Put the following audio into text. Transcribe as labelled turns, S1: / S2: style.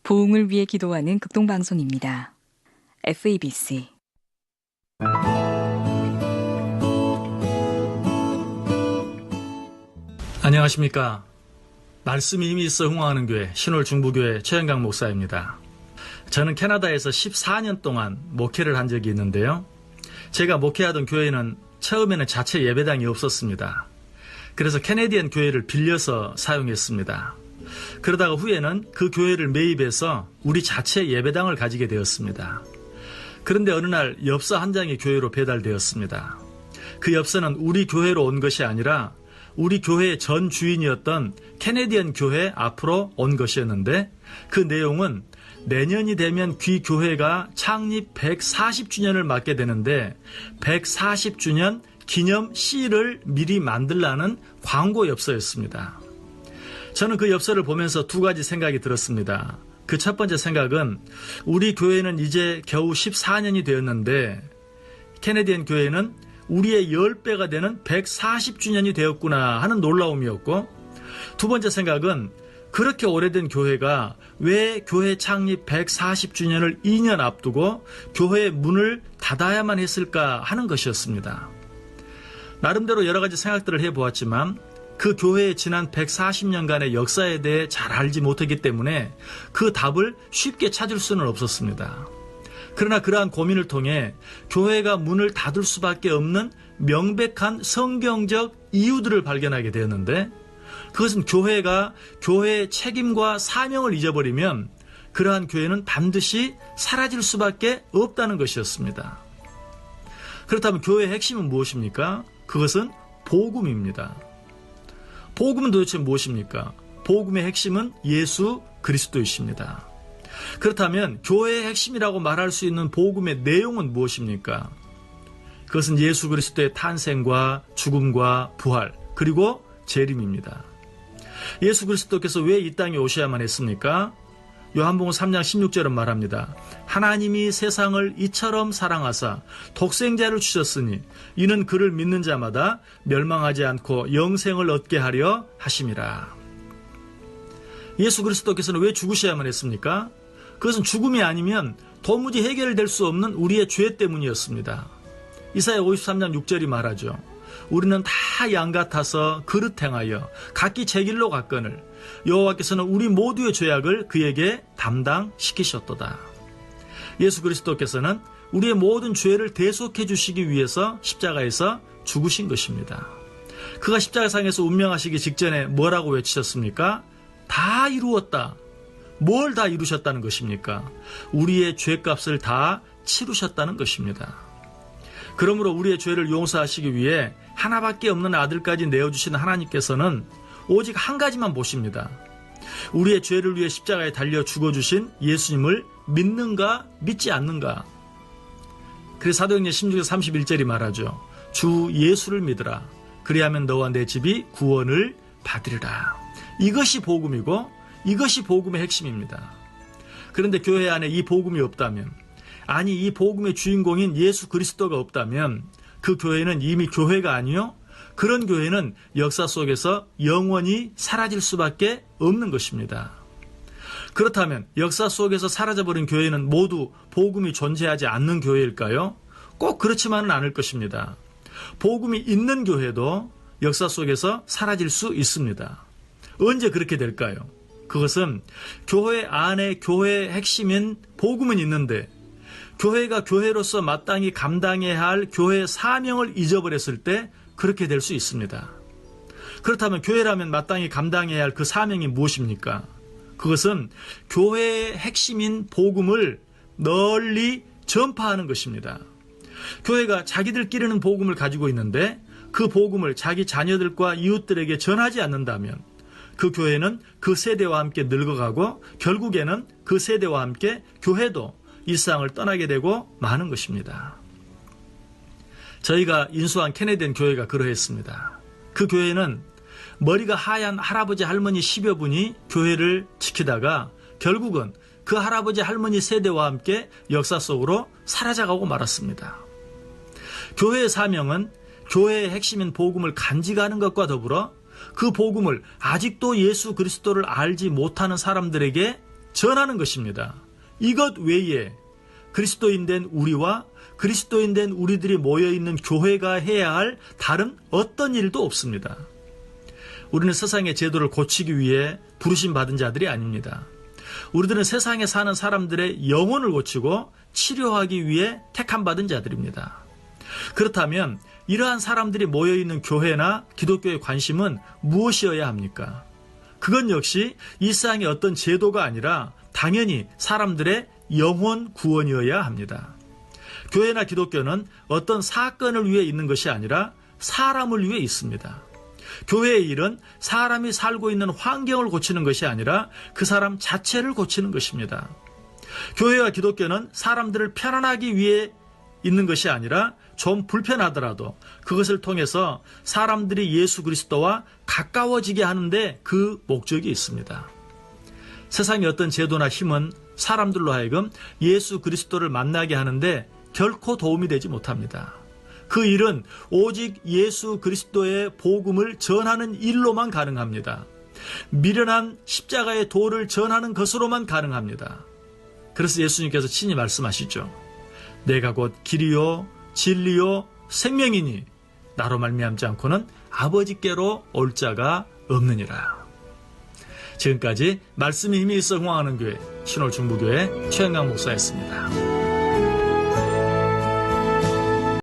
S1: 부흥을 위해 기도하는 극동방송입니다. FEBC
S2: 안녕하십니까. 말씀이 힘이 있어 흥황하는 교회 신월중부교회 최영강 목사입니다. 저는 캐나다에서 14년 동안 목회를 한 적이 있는데요. 제가 목회하던 교회는 처음에는 자체 예배당이 없었습니다. 그래서 캐네디언 교회를 빌려서 사용했습니다. 그러다가 후에는 그 교회를 매입해서 우리 자체 예배당을 가지게 되었습니다. 그런데 어느 날 엽서 한 장이 교회로 배달되었습니다. 그 엽서는 우리 교회로 온 것이 아니라 우리 교회의 전 주인이었던 캐네디언 교회 앞으로 온 것이었는데, 그 내용은 내년이 되면 귀 교회가 창립 140주년을 맞게 되는데 140주년 기념 시를 미리 만들라는 광고 엽서였습니다. 저는 그 엽서를 보면서 두 가지 생각이 들었습니다. 그 첫 번째 생각은 우리 교회는 이제 겨우 14년이 되었는데 캐네디언 교회는 우리의 10배가 되는 140주년이 되었구나 하는 놀라움이었고, 두 번째 생각은 그렇게 오래된 교회가 왜 교회 창립 140주년을 2년 앞두고 교회의 문을 닫아야만 했을까 하는 것이었습니다. 나름대로 여러 가지 생각들을 해보았지만 그 교회의 지난 140년간의 역사에 대해 잘 알지 못했기 때문에 그 답을 쉽게 찾을 수는 없었습니다. 그러나 그러한 고민을 통해 교회가 문을 닫을 수밖에 없는 명백한 성경적 이유들을 발견하게 되었는데, 그것은 교회가 교회의 책임과 사명을 잊어버리면 그러한 교회는 반드시 사라질 수밖에 없다는 것이었습니다. 그렇다면 교회의 핵심은 무엇입니까? 그것은 복음입니다. 복음은 도대체 무엇입니까? 복음의 핵심은 예수 그리스도이십니다. 그렇다면 교회의 핵심이라고 말할 수 있는 복음의 내용은 무엇입니까? 그것은 예수 그리스도의 탄생과 죽음과 부활, 그리고 재림입니다. 예수 그리스도께서 왜 이 땅에 오셔야만 했습니까? 요한복음 3장 16절은 말합니다. 하나님이 세상을 이처럼 사랑하사 독생자를 주셨으니 이는 그를 믿는 자마다 멸망하지 않고 영생을 얻게 하려 하심이라. 예수 그리스도께서는 왜 죽으셔야만 했습니까? 그것은 죽음이 아니면 도무지 해결될 수 없는 우리의 죄 때문이었습니다. 이사야 53장 6절이 말하죠. 우리는 다 양 같아서 그릇 행하여 각기 제 길로 갔거늘 여호와께서는 우리 모두의 죄악을 그에게 담당시키셨도다. 예수 그리스도께서는 우리의 모든 죄를 대속해 주시기 위해서 십자가에서 죽으신 것입니다. 그가 십자가상에서 운명하시기 직전에 뭐라고 외치셨습니까? 다 이루었다. 뭘 다 이루셨다는 것입니까? 우리의 죄값을 다 치루셨다는 것입니다. 그러므로 우리의 죄를 용서하시기 위해 하나밖에 없는 아들까지 내어주신 하나님께서는 오직 한 가지만 보십니다. 우리의 죄를 위해 십자가에 달려 죽어주신 예수님을 믿는가 믿지 않는가. 그래서 사도행전 16장 31절이 말하죠. 주 예수를 믿으라. 그리하면 너와 내 집이 구원을 받으리라. 이것이 복음이고 이것이 복음의 핵심입니다. 그런데 교회 안에 이 복음이 없다면, 아니 이 복음의 주인공인 예수 그리스도가 없다면 그 교회는 이미 교회가 아니요, 그런 교회는 역사 속에서 영원히 사라질 수밖에 없는 것입니다. 그렇다면 역사 속에서 사라져버린 교회는 모두 복음이 존재하지 않는 교회일까요? 꼭 그렇지만은 않을 것입니다. 복음이 있는 교회도 역사 속에서 사라질 수 있습니다. 언제 그렇게 될까요? 그것은 교회 안에 교회의 핵심인 복음은 있는데 교회가 교회로서 마땅히 감당해야 할 교회의 사명을 잊어버렸을 때 그렇게 될 수 있습니다. 그렇다면 교회라면 마땅히 감당해야 할 그 사명이 무엇입니까? 그것은 교회의 핵심인 복음을 널리 전파하는 것입니다. 교회가 자기들끼리는 복음을 가지고 있는데 그 복음을 자기 자녀들과 이웃들에게 전하지 않는다면 그 교회는 그 세대와 함께 늙어가고 결국에는 그 세대와 함께 교회도 일상을 떠나게 되고 마는 것입니다. 저희가 인수한 캐네디언 교회가 그러했습니다. 그 교회는 머리가 하얀 할아버지 할머니 10여 분이 교회를 지키다가 결국은 그 할아버지 할머니 세대와 함께 역사 속으로 사라져가고 말았습니다. 교회의 사명은 교회의 핵심인 복음을 간직하는 것과 더불어 그 복음을 아직도 예수 그리스도를 알지 못하는 사람들에게 전하는 것입니다. 이것 외에 그리스도인 된 우리와 그리스도인 된 우리들이 모여있는 교회가 해야 할 다른 어떤 일도 없습니다. 우리는 세상의 제도를 고치기 위해 부르심 받은 자들이 아닙니다. 우리들은 세상에 사는 사람들의 영혼을 고치고 치료하기 위해 택함받은 자들입니다. 그렇다면 이러한 사람들이 모여있는 교회나 기독교의 관심은 무엇이어야 합니까? 그건 역시 이 세상의 어떤 제도가 아니라 당연히 사람들의 영혼 구원이어야 합니다. 교회나 기독교는 어떤 사건을 위해 있는 것이 아니라 사람을 위해 있습니다. 교회의 일은 사람이 살고 있는 환경을 고치는 것이 아니라 그 사람 자체를 고치는 것입니다. 교회와 기독교는 사람들을 편안하기 위해 있는 것이 아니라 좀 불편하더라도 그것을 통해서 사람들이 예수 그리스도와 가까워지게 하는데 그 목적이 있습니다. 세상의 어떤 제도나 힘은 사람들로 하여금 예수 그리스도를 만나게 하는데 결코 도움이 되지 못합니다. 그 일은 오직 예수 그리스도의 복음을 전하는 일로만 가능합니다. 미련한 십자가의 도를 전하는 것으로만 가능합니다. 그래서 예수님께서 친히 말씀하시죠. 내가 곧 길이요 진리요 생명이니 나로 말미암지 않고는 아버지께로 올 자가 없느니라. 지금까지 말씀이 힘이 있어 흥황하는 교회 신홀 중부교회 최영강 목사였습니다.